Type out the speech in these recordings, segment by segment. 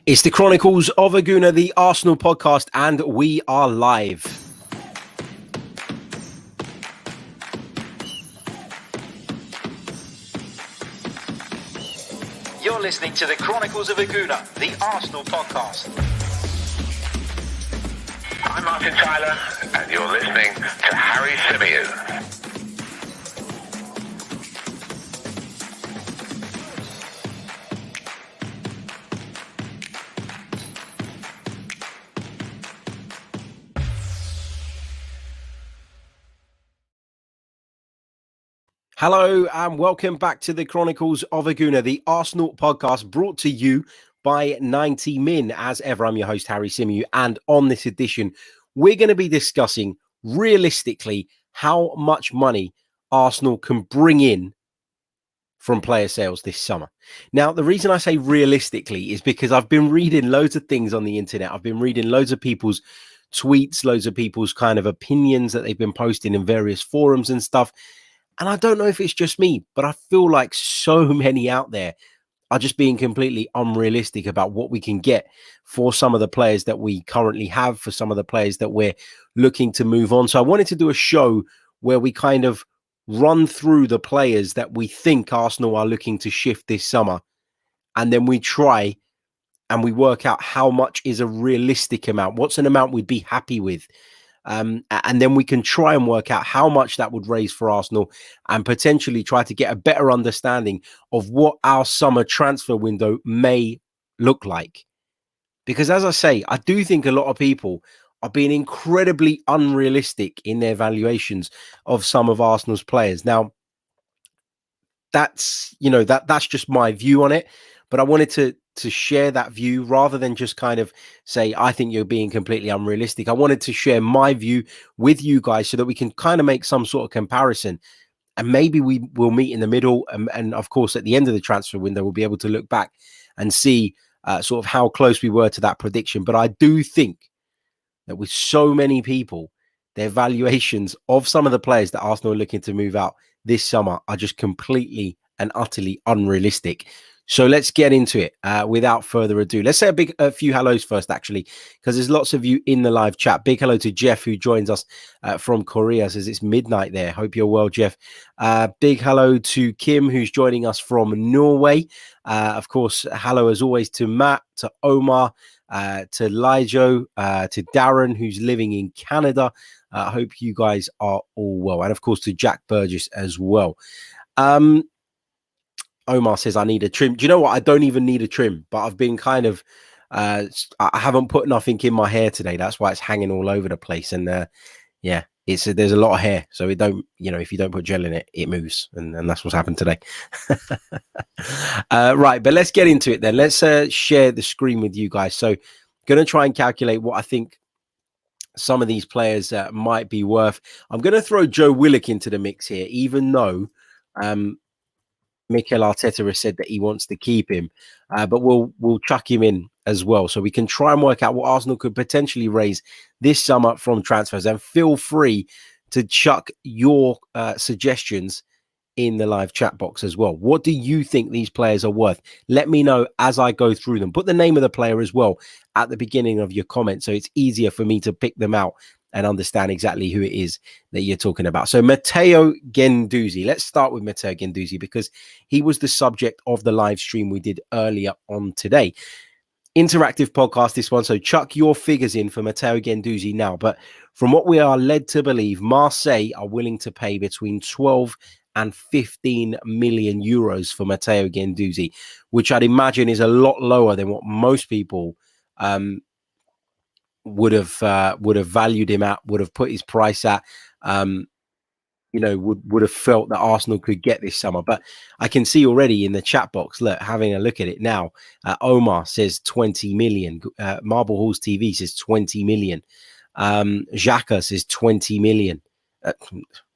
It's the Chronicles of a Gooner, the Arsenal podcast, and we are live. You're listening to the Chronicles of a Gooner, the Arsenal podcast. I'm Martin Tyler, and you're listening to Harry Symeou. Hello and welcome back to the Chronicles of a Gooner, the Arsenal podcast brought to you by 90 Min. As ever, I'm your host, Harry Symeou, and on this edition, we're going to be discussing realistically how much money Arsenal can bring in from player sales this summer. Now, the reason I say realistically is because I've been reading loads of things on the internet. I've been reading loads of people's tweets, loads of people's kind of opinions that they've been posting in various forums and stuff. And I don't know if it's just me, but I feel like so many out there are just being completely unrealistic about what we can get for some of the players that we currently have, for some of the players that we're looking to move on. So I wanted to do a show where we kind of run through the players that we think Arsenal are looking to shift this summer. And then we try and we work out how much is a realistic amount. What's an amount we'd be happy with? And then we can try and work out how much that would raise for Arsenal and potentially try to get a better understanding of what our summer transfer window may look like. Because as I say, I do think a lot of people are being incredibly unrealistic in their valuations of some of Arsenal's players. Now, that's just my view on it, but I wanted to share that view rather than just kind of say, I think you're being completely unrealistic. I wanted to share my view with you guys so that we can kind of make some sort of comparison, and maybe we will meet in the middle. And of course, at the end of the transfer window, we'll be able to look back and see sort of how close we were to that prediction. But I do think that with so many people, their valuations of some of the players that Arsenal are looking to move out this summer are just completely and utterly unrealistic. So let's get into it without further ado. Let's say a few hellos first, actually, because there's lots of you in the live chat. Big hello to Jeff, who joins us from Korea, says it's midnight there. Hope you're well, Jeff. Big hello to Kim, who's joining us from Norway. Of course, hello as always to Matt, to Omar, to Lijo, to Darren, who's living in Canada. I hope you guys are all well. And of course, to Jack Burgess as well. Omar says, I need a trim. Do you know what? I don't even need a trim, but I've been kind of, I haven't put nothing in my hair today. That's why it's hanging all over the place. And yeah, there's a lot of hair. So it don't, if you don't put gel in it, it moves. And that's what's happened today. Right. But let's get into it then. Let's share the screen with you guys. So going to try and calculate what I think some of these players might be worth. I'm going to throw Joe Willock into the mix here, even though, Mikel Arteta has said that he wants to keep him, but we'll chuck him in as well, so we can try and work out what Arsenal could potentially raise this summer from transfers. And feel free to chuck your suggestions in the live chat box as well. What do you think these players are worth? Let me know as I go through them. Put the name of the player as well at the beginning of your comment, so it's easier for me to pick them out and understand exactly who it is that you're talking about. So Matteo Guendouzi. Let's start with Matteo Guendouzi because he was the subject of the live stream we did earlier on today. Interactive podcast, this one. So chuck your figures in for Matteo Guendouzi now. But from what we are led to believe, Marseille are willing to pay between 12 and 15 million euros for Matteo Guendouzi, which I'd imagine is a lot lower than what most people would have valued him at, would have put his price at, would have felt that Arsenal could get this summer. But I can see already in the chat box, look, having a look at it now, Omar says 20 million. Marble Halls TV says 20 million. Xhaka says 20 million.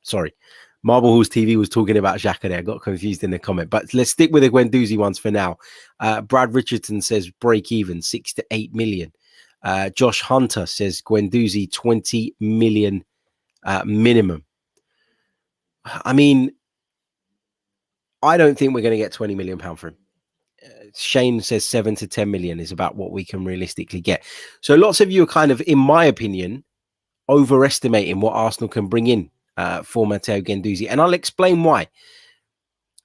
Sorry. Marble Halls TV was talking about Xhaka there. I got confused in the comment. But let's stick with the Guendouzi ones for now. Brad Richardson says break even, 6 to 8 million. Josh Hunter says Guendouzi 20 million minimum. I mean, I don't think we're going to get £20 million for him. Shane says 7 to 10 million is about what we can realistically get. So lots of you are kind of, in my opinion, overestimating what Arsenal can bring in for Matteo Guendouzi. And I'll explain why.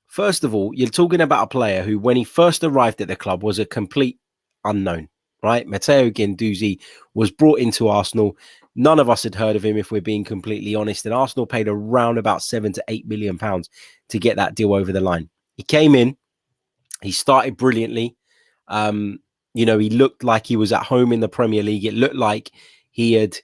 First of all, you're talking about a player who, when he first arrived at the club, was a complete unknown, right? Matteo Guendouzi was brought into Arsenal. None of us had heard of him, if we're being completely honest. And Arsenal paid around about 7 to 8 million pounds to get that deal over the line. He came in, he started brilliantly. He looked like he was at home in the Premier League. It looked like he had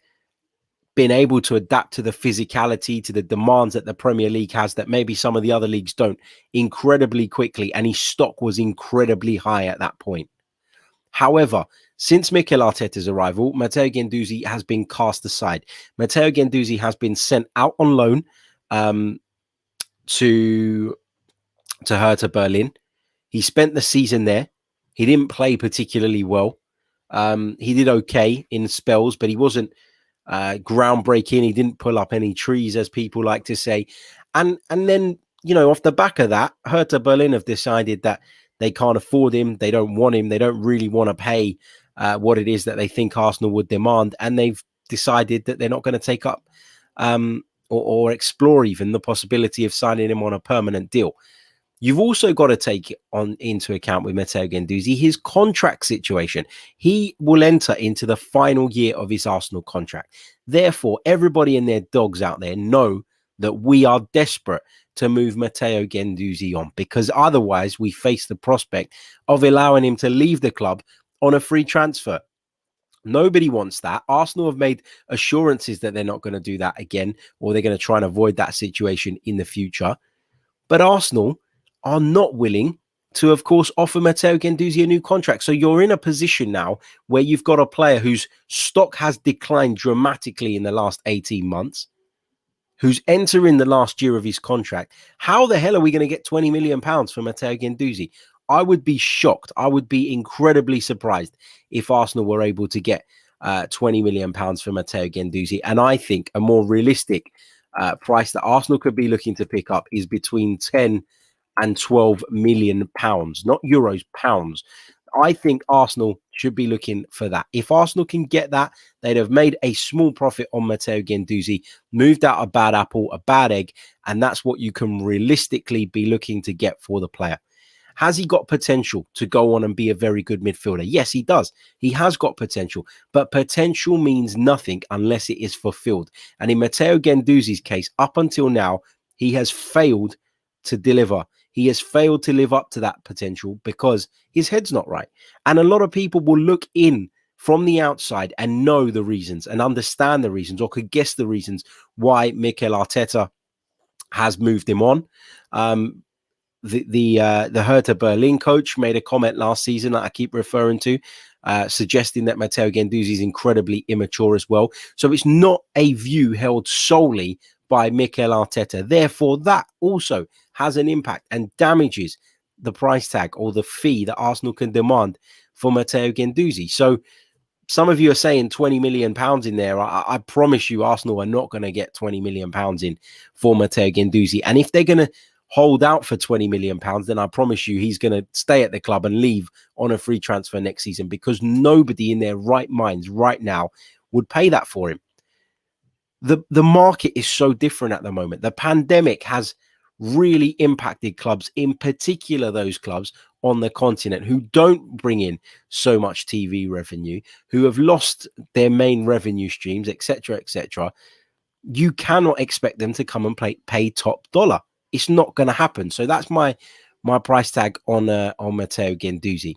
been able to adapt to the physicality, to the demands that the Premier League has that maybe some of the other leagues don't, incredibly quickly. And his stock was incredibly high at that point. However, since Mikel Arteta's arrival, Matteo Guendouzi has been cast aside. Matteo Guendouzi has been sent out on loan to Hertha Berlin. He spent the season there. He didn't play particularly well. He did okay in spells, but he wasn't groundbreaking. He didn't pull up any trees, as people like to say. And then, off the back of that, Hertha Berlin have decided that they can't afford him. They don't want him. They don't really want to pay what it is that they think Arsenal would demand. And they've decided that they're not going to take up or explore even the possibility of signing him on a permanent deal. You've also got to take into account with Matteo Guendouzi his contract situation. He will enter into the final year of his Arsenal contract. Therefore, everybody and their dogs out there know that we are desperate to move Matteo Guendouzi on, because otherwise we face the prospect of allowing him to leave the club on a free transfer. Nobody wants that. Arsenal have made assurances that they're not going to do that again, or they're going to try and avoid that situation in the future. But Arsenal are not willing to, of course, offer Matteo Guendouzi a new contract. So you're in a position now where you've got a player whose stock has declined dramatically in the last 18 months, who's entering the last year of his contract. How the hell are we going to get 20 million pounds for Matteo Guendouzi? I would be shocked. I would be incredibly surprised if Arsenal were able to get 20 million pounds for Matteo Guendouzi. And I think a more realistic price that Arsenal could be looking to pick up is between 10 and 12 million pounds, not euros, pounds. I think Arsenal should be looking for that. If Arsenal can get that, they'd have made a small profit on Matteo Guendouzi, moved out a bad apple, a bad egg, and that's what you can realistically be looking to get for the player. Has he got potential to go on and be a very good midfielder? Yes, he does. He has got potential, but potential means nothing unless it is fulfilled. And in Matteo Guendouzi's case, up until now, he has failed to deliver. He has failed to live up to that potential because his head's not right. And a lot of people will look in from the outside and know the reasons and understand the reasons, or could guess the reasons why Mikel Arteta has moved him on. The Hertha Berlin coach made a comment last season that I keep referring to, suggesting that Matteo Guendouzi is incredibly immature as well. So it's not a view held solely by Mikel Arteta. Therefore, that also has an impact and damages the price tag or the fee that Arsenal can demand for Matteo Guendouzi. So some of you are saying 20 million pounds in there. I promise you Arsenal are not going to get 20 million pounds in for Matteo Guendouzi. And if they're going to hold out for 20 million pounds, then I promise you he's going to stay at the club and leave on a free transfer next season, because nobody in their right minds right now would pay that for him. The market is so different at the moment. The pandemic has really impacted clubs, in particular those clubs on the continent who don't bring in so much TV revenue, who have lost their main revenue streams, etc., etc. You cannot expect them to come and pay top dollar. It's not going to happen. So that's my price tag on Matteo Guendouzi.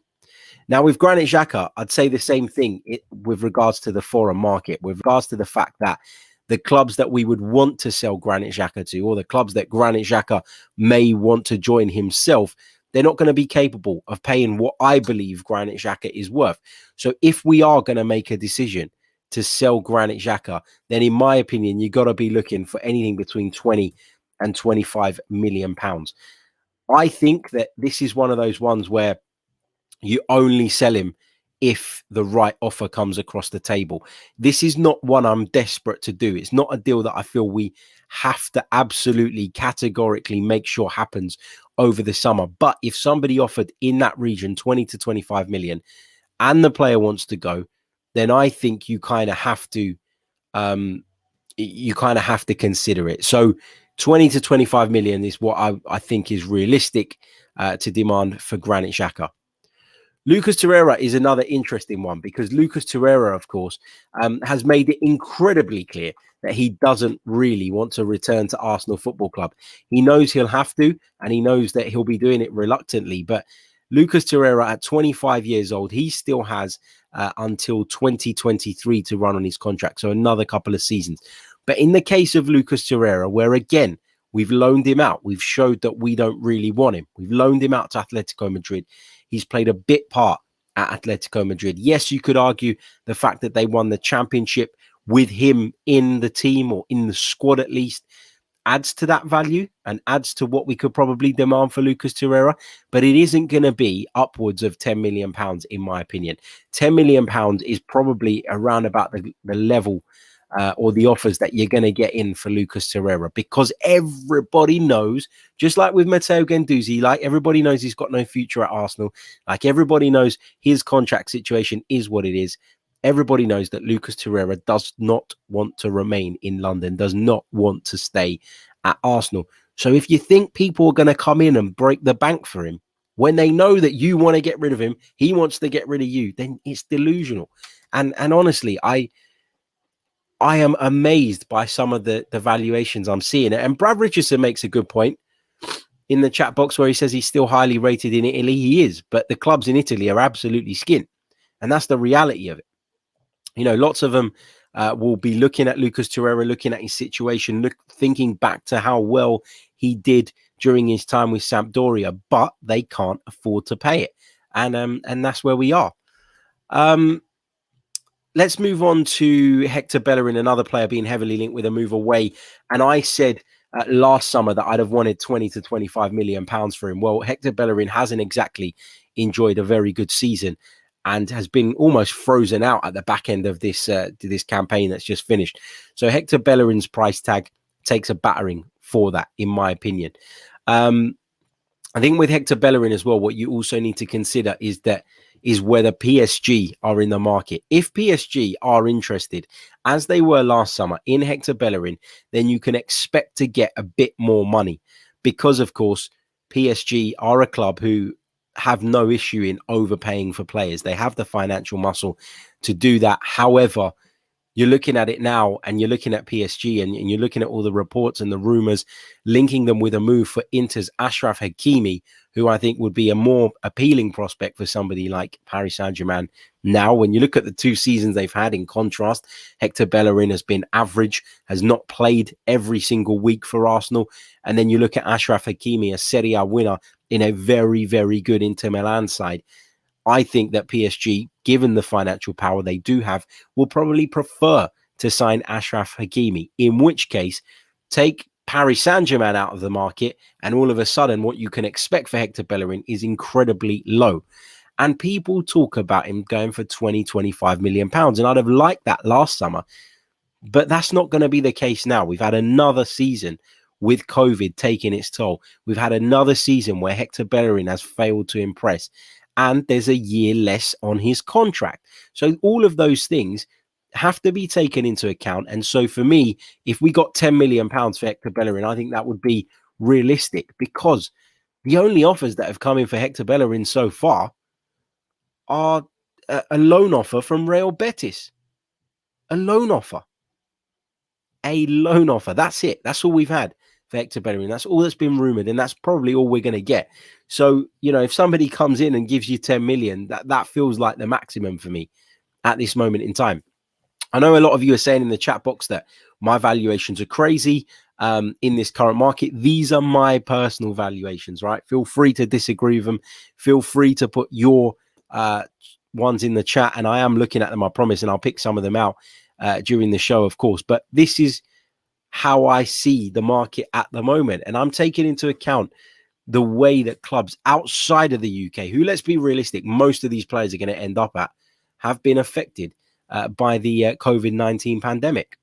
Now, with Granit Xhaka, I'd say the same thing with regards to the foreign market, with regards to the fact that the clubs that we would want to sell Granit Xhaka to, or the clubs that Granit Xhaka may want to join himself, they're not going to be capable of paying what I believe Granit Xhaka is worth. So if we are going to make a decision to sell Granit Xhaka, then in my opinion, you got to be looking for anything between 20 and 25 million pounds. I think that this is one of those ones where you only sell him if the right offer comes across the table. This is not one I'm desperate to do. It's not a deal that I feel we have to absolutely categorically make sure happens over the summer. But if somebody offered in that region 20 to 25 million and the player wants to go, then I think you kind of have to consider it. So 20 to 25 million is what I think is realistic to demand for Granit Xhaka. Lucas Torreira is another interesting one because Lucas Torreira, of course, has made it incredibly clear that he doesn't really want to return to Arsenal Football Club. He knows he'll have to, and he knows that he'll be doing it reluctantly. But Lucas Torreira, at 25 years old, he still has until 2023 to run on his contract, so another couple of seasons. But in the case of Lucas Torreira, where again, we've loaned him out, we've showed that we don't really want him. We've loaned him out to Atletico Madrid. He's played a bit part at Atletico Madrid. Yes, you could argue the fact that they won the championship with him in the team or in the squad at least adds to that value and adds to what we could probably demand for Lucas Torreira. But it isn't going to be upwards of £10 million, in my opinion. £10 million is probably around about the level or the offers that you're going to get in for Lucas Torreira, because everybody knows, just like with Matteo Guendouzi, like everybody knows he's got no future at Arsenal, like everybody knows his contract situation is what it is. Everybody knows that Lucas Torreira does not want to remain in London, does not want to stay at Arsenal. So if you think people are going to come in and break the bank for him, when they know that you want to get rid of him, he wants to get rid of you, then it's delusional. And honestly, I am amazed by some of the valuations I'm seeing. And Brad Richardson makes a good point in the chat box where he says he's still highly rated in Italy. He is, but the clubs in Italy are absolutely skint. And that's the reality of it. You know, lots of them will be looking at Lucas Torreira, looking at his situation, thinking back to how well he did during his time with Sampdoria, but they can't afford to pay it. And that's where we are. Let's move on to Hector Bellerin, another player being heavily linked with a move away. And I said last summer that I'd have wanted 20 to 25 million pounds for him. Well, Hector Bellerin hasn't exactly enjoyed a very good season and has been almost frozen out at the back end of this campaign that's just finished. So Hector Bellerin's price tag takes a battering for that, in my opinion. I think with Hector Bellerin as well, what you also need to consider is whether PSG are in the market. If PSG are interested, as they were last summer, in Hector Bellerin, then you can expect to get a bit more money because, of course, PSG are a club who have no issue in overpaying for players. They have the financial muscle to do that. However, you're looking at it now and you're looking at PSG and you're looking at all the reports and the rumors linking them with a move for Inter's Achraf Hakimi, who I think would be a more appealing prospect for somebody like Paris Saint-Germain. Now, when you look at the 2 seasons they've had, in contrast, Hector Bellerin has been average, has not played every single week for Arsenal. And then you look at Achraf Hakimi, a Serie A winner in a very, very good Inter Milan side. I think that PSG, given the financial power they do have, will probably prefer to sign Achraf Hakimi, in which case take Paris Saint-Germain out of the market, and all of a sudden what you can expect for Hector Bellerin is incredibly low. And people talk about him going for 20, 25 million pounds, and I'd have liked that last summer, but that's not going to be the case now. We've had another season with COVID taking its toll. We've had another season where Hector Bellerin has failed to impress, and there's a year less on his contract. So all of those things have to be taken into account. And so for me, if we got £10 million for Hector Bellerin, I think that would be realistic, because the only offers that have come in for Hector Bellerin so far are a loan offer from Real Betis. A loan offer. That's it. That's all we've had for Hector Bellerin. That's all that's been rumoured, and that's probably all we're going to get. So, you know, if somebody comes in and gives you 10 million, that feels like the maximum for me at this moment in time. I know a lot of you are saying in the chat box that my valuations are crazy in this current market. These are my personal valuations, right? Feel free to disagree with them. Feel free to put your ones in the chat, and I am looking at them, I promise, and I'll pick some of them out during the show, of course. But this is how I see the market at the moment, and I'm taking into account the way that clubs outside of the UK, who, let's be realistic, most of these players are going to end up at, have been affected by the COVID-19 pandemic.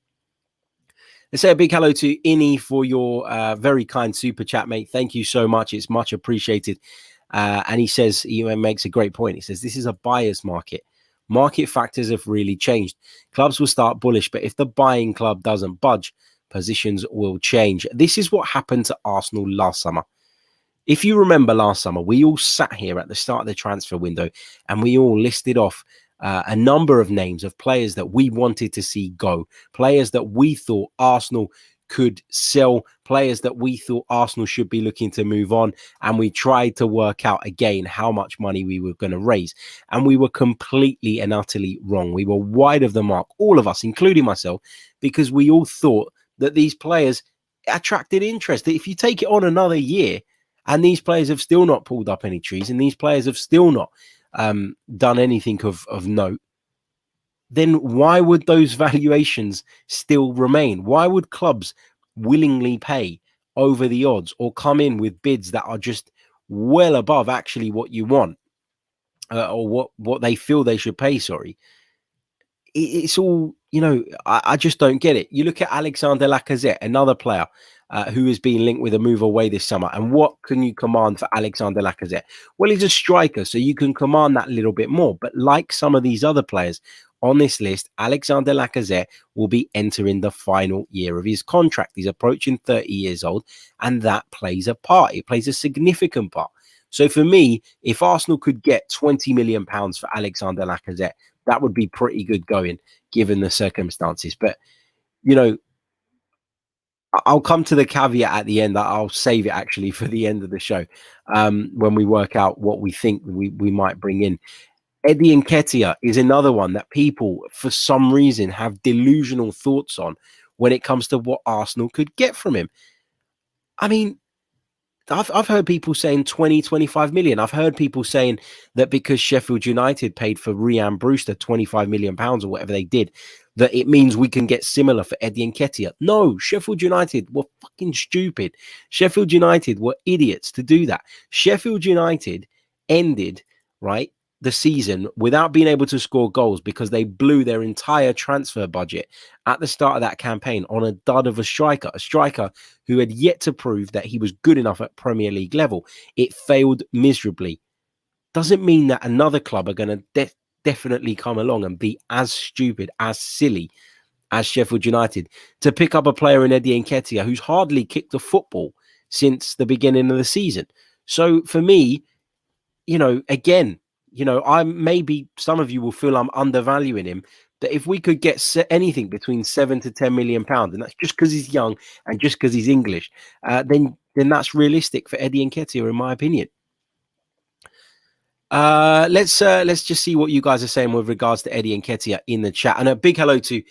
Let's say a big hello to Innie for your very kind super chat, mate. Thank you so much. It's much appreciated. And he says, he makes a great point. He says, this is a buyer's market. Market factors have really changed. Clubs will start bullish, but if the buying club doesn't budge, positions will change. This is what happened to Arsenal last summer. If you remember last summer, we all sat here at the start of the transfer window and we all listed off a number of names of players that we wanted to see go, players that we thought Arsenal could sell, players that we thought Arsenal should be looking to move on. And we tried to work out again how much money we were going to raise. And we were completely and utterly wrong. We were wide of the mark, all of us, including myself, because we all thought that these players attracted interest. If you take it on another year and these players have still not pulled up any trees and these players have still not done anything of note, then why would those valuations still remain? Why would clubs willingly pay over the odds or come in with bids that are just well above actually what you want or what they feel they should pay? Sorry. It's all, I just don't get it. You look at Alexander Lacazette, another player who is being linked with a move away this summer. And what can you command for Alexander Lacazette? Well, he's a striker, so you can command that little bit more. But like some of these other players on this list, Alexander Lacazette will be entering the final year of his contract. He's approaching 30 years old, and that plays a part. It plays a significant part. So for me, if Arsenal could get £20 million for Alexander Lacazette, that would be pretty good going, given the circumstances. But, I'll come to the caveat at the end. I'll save it actually for the end of the show when we work out what we think we might bring in. Eddie Nketiah is another one that people, for some reason, have delusional thoughts on when it comes to what Arsenal could get from him. I mean, I've heard people saying 20, 25 million. I've heard people saying that because Sheffield United paid for Ryan Brewster £25 million or whatever they did, that it means we can get similar for Eddie Nketiah. No, Sheffield United were fucking stupid. Sheffield United were idiots to do that. Sheffield United ended, the season without being able to score goals because they blew their entire transfer budget at the start of that campaign on a dud of a striker who had yet to prove that he was good enough at Premier League level. It failed miserably. Doesn't mean that another club are going to definitely come along and be as stupid, as silly as Sheffield United to pick up a player in Eddie Nketiah who's hardly kicked a football since the beginning of the season. So for me, again, maybe some of you will feel I'm undervaluing him, but if we could get anything between £7 to £10 million, and that's just because he's young and just because he's English, then that's realistic for Eddie Nketiah, in my opinion. Let's just see what you guys are saying with regards to Eddie Nketiah in the chat. And a big hello to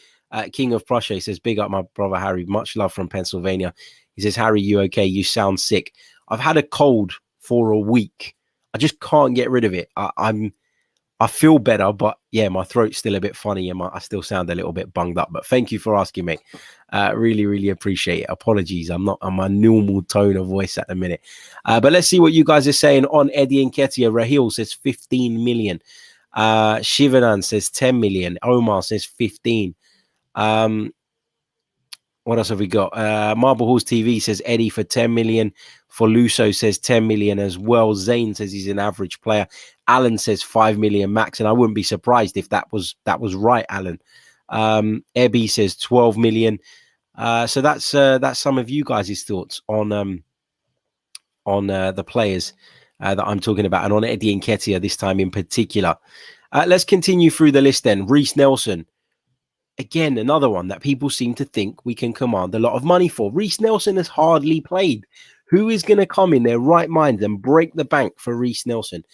King of Prussia. He says, big up my brother Harry. Much love from Pennsylvania. He says, Harry, you okay? You sound sick. I've had a cold for a week. I just can't get rid of it. I feel better, but yeah, my throat's still a bit funny and I still sound a little bit bunged up. But thank you for asking, mate. Really, really appreciate it. Apologies, I'm not on my normal tone of voice at the minute. But let's see what you guys are saying on Eddie Nketiah. Rahil says 15 million. Shivanan says 10 million. Omar says 15. What else have we got? Marble Halls TV says Eddie for 10 million. Foluso says 10 million as well. Zane says he's an average player. Alan says 5 million max, and I wouldn't be surprised if that was right, Alan. Ebby says 12 million. So that's some of you guys' thoughts on the players that I'm talking about, and on Eddie Nketiah this time in particular. Let's continue through the list then. Reece Nelson. Again, another one that people seem to think we can command a lot of money for. Reece Nelson has hardly played. Who is going to come in their right mind and break the bank for Reece Nelson?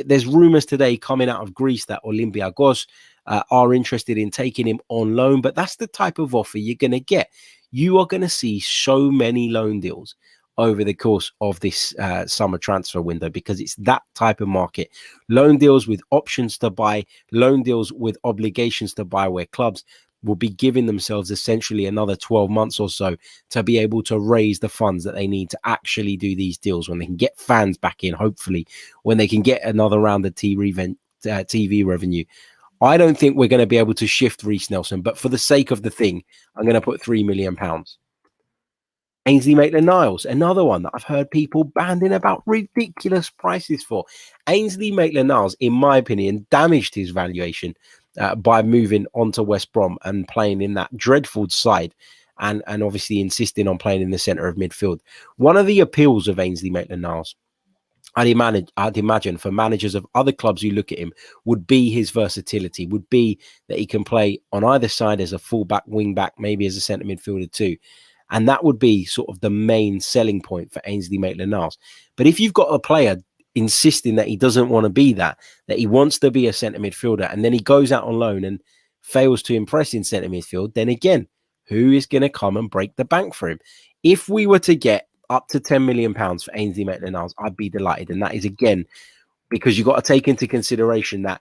There's rumours today coming out of Greece that Olympiacos are interested in taking him on loan, but that's the type of offer you're going to get. You are going to see so many loan deals over the course of this summer transfer window because it's that type of market. Loan deals with options to buy, loan deals with obligations to buy, where clubs will be giving themselves essentially another 12 months or so to be able to raise the funds that they need to actually do these deals, when they can get fans back in, hopefully, when they can get another round of TV revenue. I don't think we're going to be able to shift Reece Nelson, but for the sake of the thing, I'm going to put £3 million. Ainsley Maitland-Niles, another one that I've heard people banding about ridiculous prices for. Ainsley Maitland-Niles, in my opinion, damaged his valuation by moving on to West Brom and playing in that dreadful side and obviously insisting on playing in the centre of midfield. One of the appeals of Ainsley Maitland-Niles, I'd imagine for managers of other clubs who look at him, would be his versatility, would be that he can play on either side as a fullback, wing back, maybe as a centre midfielder too. And that would be sort of the main selling point for Ainsley Maitland-Niles. But if you've got a player insisting that he doesn't want to be that he wants to be a centre midfielder, and then he goes out on loan and fails to impress in centre midfield, then again, who is going to come and break the bank for him? If we were to get up to £10 million for Ainsley Maitland-Niles, I'd be delighted. And that is, again, because you've got to take into consideration that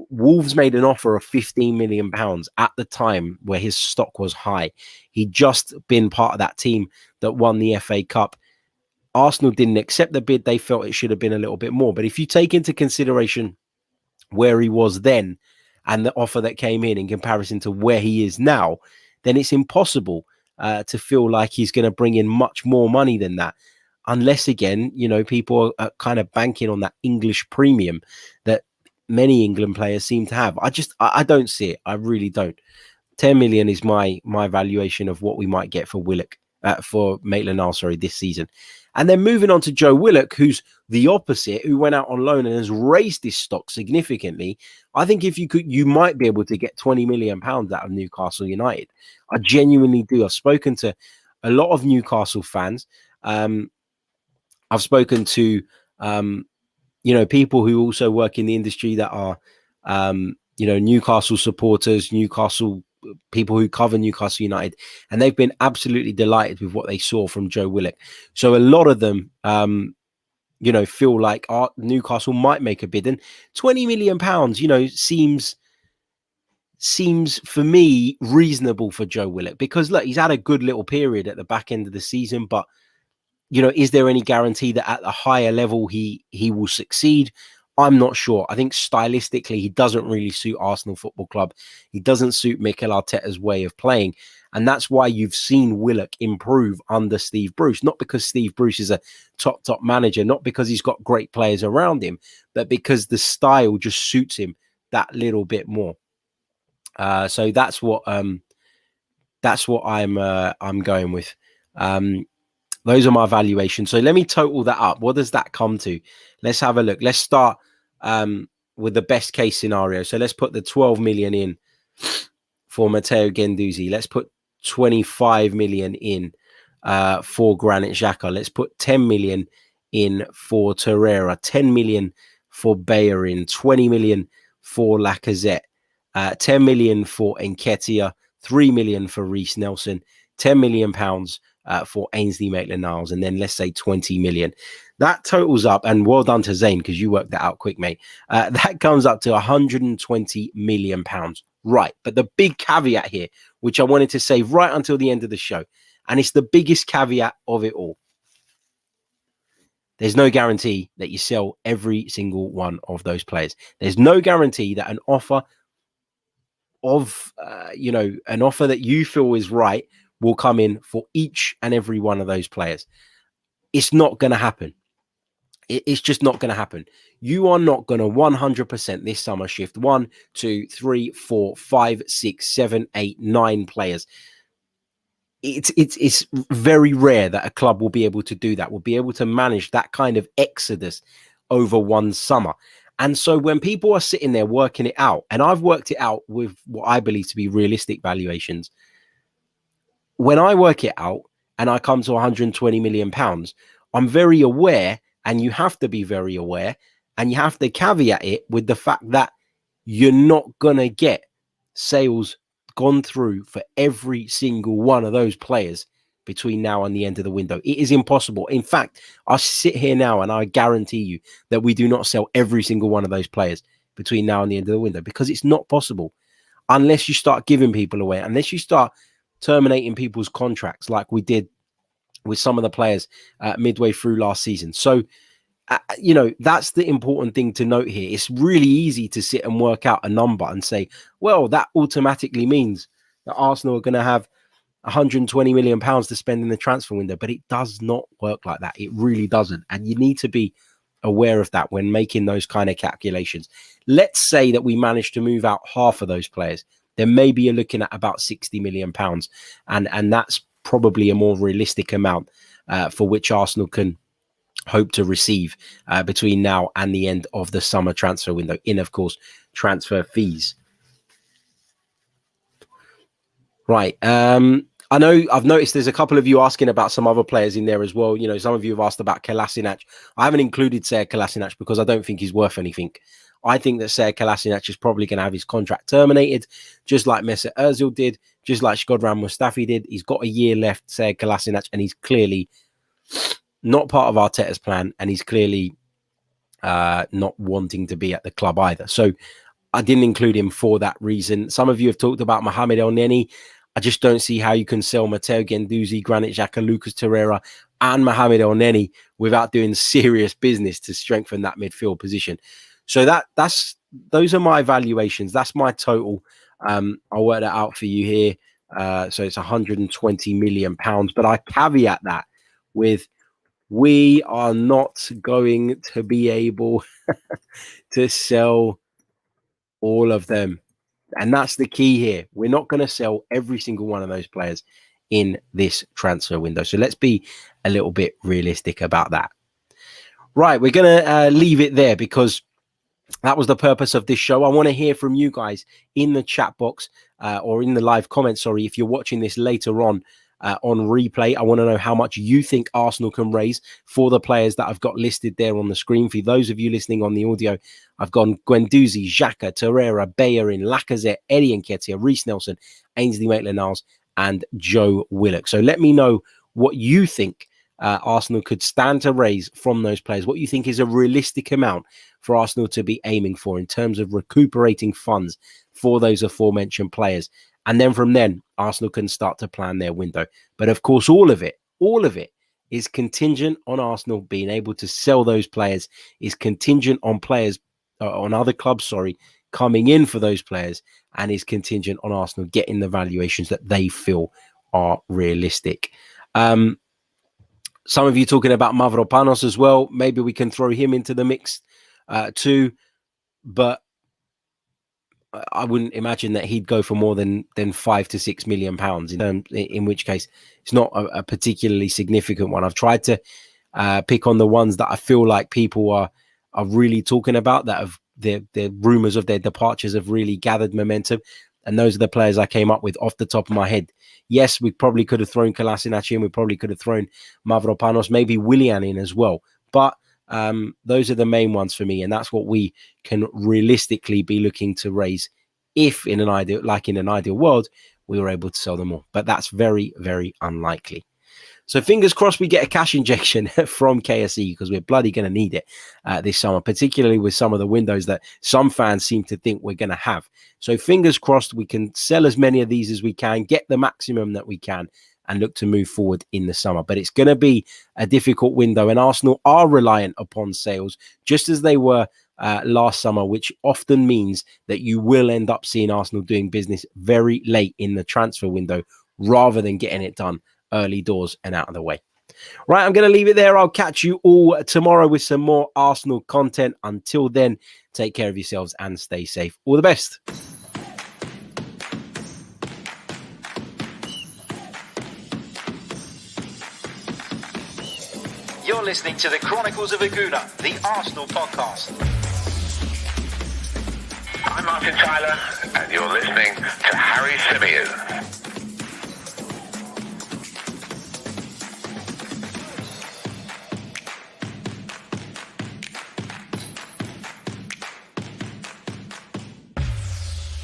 Wolves made an offer of £15 million at the time where his stock was high. He'd just been part of that team that won the FA Cup. Arsenal didn't accept the bid. They felt it should have been a little bit more. But if you take into consideration where he was then and the offer that came in comparison to where he is now, then it's impossible to feel like he's going to bring in much more money than that. Unless, again, people are kind of banking on that English premium that many England players seem to have. I don't see it. I really don't. 10 million is my valuation of what we might get for Willock, for Maitland-Niles, this season. And then moving on to Joe Willock, who's the opposite, who went out on loan and has raised his stock significantly. I think if you might be able to get £20 million out of Newcastle United. I genuinely do. I've spoken to a lot of Newcastle fans. I've spoken to people who also work in the industry that are, Newcastle supporters, Newcastle people who cover Newcastle United, and they've been absolutely delighted with what they saw from Joe Willock. So a lot of them, feel like Newcastle might make a bid, and £20 million, seems for me reasonable for Joe Willock, because look, he's had a good little period at the back end of the season, but is there any guarantee that at the higher level he will succeed? I'm not sure. I think stylistically, he doesn't really suit Arsenal Football Club. He doesn't suit Mikel Arteta's way of playing. And that's why you've seen Willock improve under Steve Bruce. Not because Steve Bruce is a top manager, not because he's got great players around him, but because the style just suits him that little bit more. So that's what I'm going with. Those are my valuations. So let me total that up. What does that come to? Let's have a look. Let's start with the best case scenario. So let's put the 12 million in for Matteo Guendouzi. Let's put 25 million in for Granit Xhaka. Let's put 10 million in for Torreira, 10 million for Bellerin, 20 million for Lacazette, 10 million for Nketiah, 3 million for Reece Nelson, £10 million for Ainsley Maitland-Niles, and then let's say 20 million. That totals up, and well done to Zane, because you worked that out quick, mate. That comes up to 120 million pounds. Right. But the big caveat here, which I wanted to say right until the end of the show, and it's the biggest caveat of it all. There's no guarantee that you sell every single one of those players. There's no guarantee that an offer of, an offer that you feel is right will come in for each and every one of those players. It's not going to happen. It's just not going to happen. You are not going to 100% this summer shift 1, 2, 3, 4, 5, 6, 7, 8, 9 players. It's very rare that a club will be able to do that, will be able to manage that kind of exodus over one summer. And so when people are sitting there working it out, and I've worked it out with what I believe to be realistic valuations, when I work it out and I come to 120 million pounds, I'm very aware, and you have to be very aware, and you have to caveat it with the fact that you're not going to get sales gone through for every single one of those players between now and the end of the window. It is impossible. In fact, I sit here now and I guarantee you that we do not sell every single one of those players between now and the end of the window, because it's not possible unless you start giving people away, unless you start terminating people's contracts like we did with some of the players midway through last season. So that's the important thing to note here. It's really easy to sit and work out a number and say, well, that automatically means that Arsenal are going to have 120 million pounds to spend in the transfer window, but it does not work like that. It really doesn't. And you need to be aware of that when making those kind of calculations. Let's say that we manage to move out half of those players, then maybe you're looking at about 60 million pounds. And that's probably a more realistic amount for which Arsenal can hope to receive between now and the end of the summer transfer window, in, of course, transfer fees. Right. I know I've noticed there's a couple of you asking about some other players in there as well. Some of you have asked about Kolasinac. I haven't included Sead Kolasinac because I don't think he's worth anything. I think that Sead Kolasinac is probably going to have his contract terminated, just like Mesut Ozil did, just like Shkodran Mustafi did. He's got a year left, Sead Kolasinac, and he's clearly not part of Arteta's plan, and he's clearly not wanting to be at the club either. So I didn't include him for that reason. Some of you have talked about Mohamed Elneny. I just don't see how you can sell Matteo Guendouzi, Granit Xhaka, Lucas Torreira, and Mohamed Elneny without doing serious business to strengthen that midfield position. So those are my valuations. That's my total. I'll work that out for you here. So it's 120 million pounds. But I caveat that with, we are not going to be able to sell all of them. And that's the key here. We're not going to sell every single one of those players in this transfer window. So let's be a little bit realistic about that. Right, we're going to leave it there because that was the purpose of this show. I want to hear from you guys in the chat box or in the live comments. Sorry, if you're watching this later on replay, I want to know how much you think Arsenal can raise for the players that I've got listed there on the screen. For those of you listening on the audio, I've gone Guendouzi, Xhaka, Torreira, Bellerin, Lacazette, Eddie Nketiah, Reece Nelson, Ainsley Maitland-Niles, and Joe Willock. So let me know what you think Arsenal could stand to raise from those players, what you think is a realistic amount for Arsenal to be aiming for in terms of recuperating funds for those aforementioned players. And then from then, Arsenal can start to plan their window. But of course, all of it is contingent on Arsenal being able to sell those players, is contingent on players, on other clubs, coming in for those players, and is contingent on Arsenal getting the valuations that they feel are realistic. Some of you talking about Mavropanos as well. Maybe we can throw him into the mix too. But I wouldn't imagine that he'd go for more than £5 to £6 million, in which case it's not a particularly significant one. I've tried to pick on the ones that I feel like people are really talking about, that have their rumours of their departures have really gathered momentum. And those are the players I came up with off the top of my head. Yes, we probably could have thrown Kolasinac in. We probably could have thrown Mavropanos, maybe Willian in as well. But those are the main ones for me. And that's what we can realistically be looking to raise if in an ideal world, we were able to sell them all. But that's very, very unlikely. So fingers crossed we get a cash injection from KSE, because we're bloody going to need it this summer, particularly with some of the windows that some fans seem to think we're going to have. So fingers crossed we can sell as many of these as we can, get the maximum that we can, and look to move forward in the summer. But it's going to be a difficult window, and Arsenal are reliant upon sales, just as they were last summer, which often means that you will end up seeing Arsenal doing business very late in the transfer window rather than getting it done early doors and out of the way. Right, I'm going to leave it there. I'll catch you all tomorrow with some more Arsenal content. Until then, take care of yourselves and stay safe. All the best. You're listening to the Chronicles of a Gooner, the Arsenal podcast. I'm Martin Tyler, and you're listening to Harry Symeou.